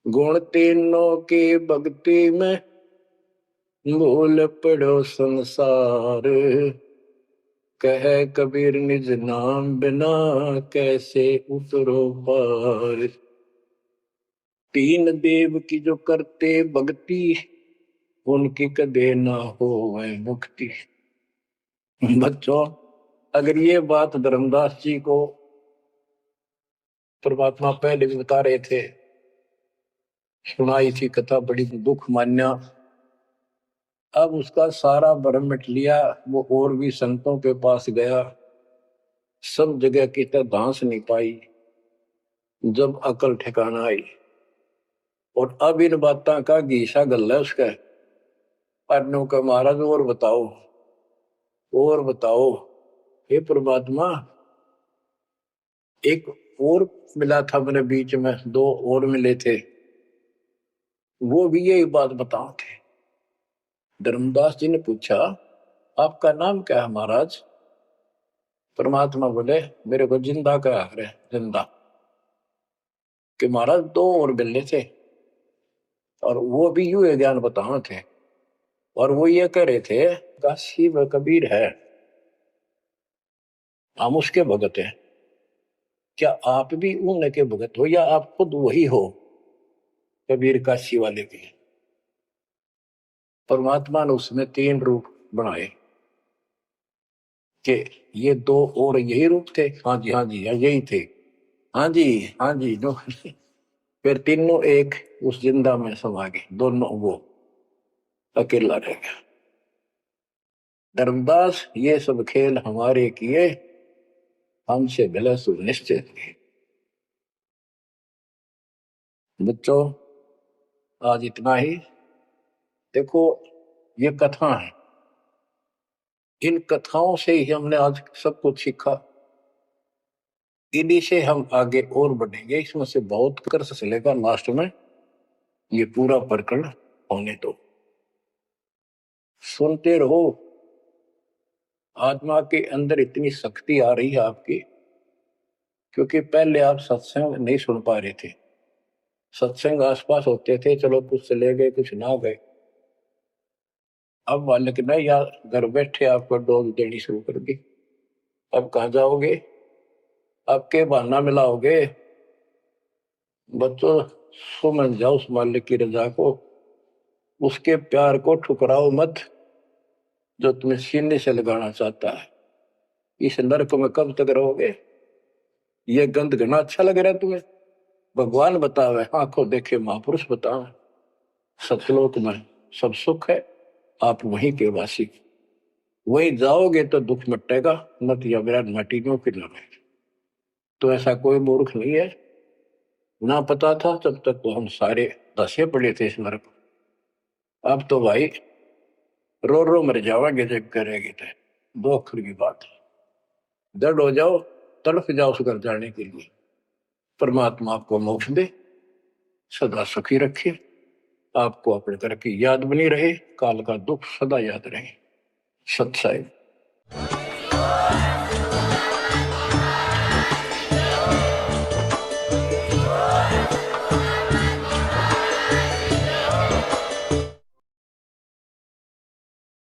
गुण तीनों की भक्ति में भूल पड़ो संसार। कह कबीर निज नाम बिना कैसे उतरो पार। तीन देव की जो करते भक्ति उनकी कदे ना हो मुक्ति। बच्चों, अगर ये बात धर्मदास जी को परमात्मा पहले भी बता रहे थे, सुनाई थी कथा, बड़ी दुख मान्या। अब उसका सारा भ्रम मिट लिया। वो और भी संतों के पास गया, सब जगह की तरह धांस नहीं पाई। जब अकल ठिकाना आई और अब इन बातों का घीसा गल है उसका, पढ़ने का महाराज और बताओ और बताओ। हे परमात्मा, एक और मिला था मेरे बीच में, दो और मिले थे, वो भी यही बात बताओ थे। धर्मदास जी ने पूछा, आपका नाम क्या है महाराज? परमात्मा बोले, मेरे को जिंदा कहा है, जिंदा। कि महाराज दो और मिले थे और वो भी यूं ज्ञान बताओ थे, और वो ये कह रहे थे काशी में कबीर है, हम उसके भगत हैं। क्या आप भी उनके भगत हो या आप खुद वही हो कबीर काशी वाले के? परमात्मा ने उसमें तीन रूप बनाए कि ये दो और यही रूप थे। हाँ जी, हाँ जी, यही थे। हाँ जी, हाँ जी, दो। फिर तीनों एक उस जिंदा में समा गए, दोनों वो अकेला रह गया। धर्मदास, ये सब खेल हमारे किए, हमसे भले सुनिश्चित किए। बच्चों, आज इतना ही। देखो, ये कथा है, इन कथाओं से ही हमने आज सब कुछ सीखा। इन्हीं से हम आगे और बढ़ेंगे। इसमें से बहुत कर चलेगा, लास्ट में ये पूरा प्रकरण होने दो, सुनते रहो। आत्मा के अंदर इतनी शक्ति आ रही है आपकी, क्योंकि पहले आप सत्संग नहीं सुन पा रहे थे। सत्संग आसपास होते थे, चलो कुछ चले गए कुछ ना गए। अब मालिक ने या घर बैठे आपको डोज देनी शुरू कर दी। अब कहाँ जाओगे? आपके बहाना मिलाओगे? बच्चों, समझ जाओ उस मालिक की रजा को, उसके प्यार को ठुकराओ मत, जो तुम्हें सीने से लगाना चाहता है। इस नरक में कब तक रहोगे? ये गंध घना अच्छा लग रहा है तुम्हें? भगवान बतावे, आंखों देखे महापुरुष बतावे, सतलोक में सब सुख है, आप वहीं के वासी। वहीं जाओगे तो दुख मिटेगा, मत या विराट मटीनों की लड़ाई। तो ऐसा कोई मूर्ख नहीं है। ना पता था तब तक तो हम सारे दसे पड़े थे इस नरक। अब तो भाई रो रो मर जाओगे जब करेगी तो। दो अक्षर की बात है, दर्द हो जाओ, तड़फ जाओ उस घर जाने के लिए। परमात्मा आपको मोक्ष दे, सदा सुखी रखे, आपको अपने घर की याद बनी रहे, काल का दुख सदा याद रहे। सत्साई।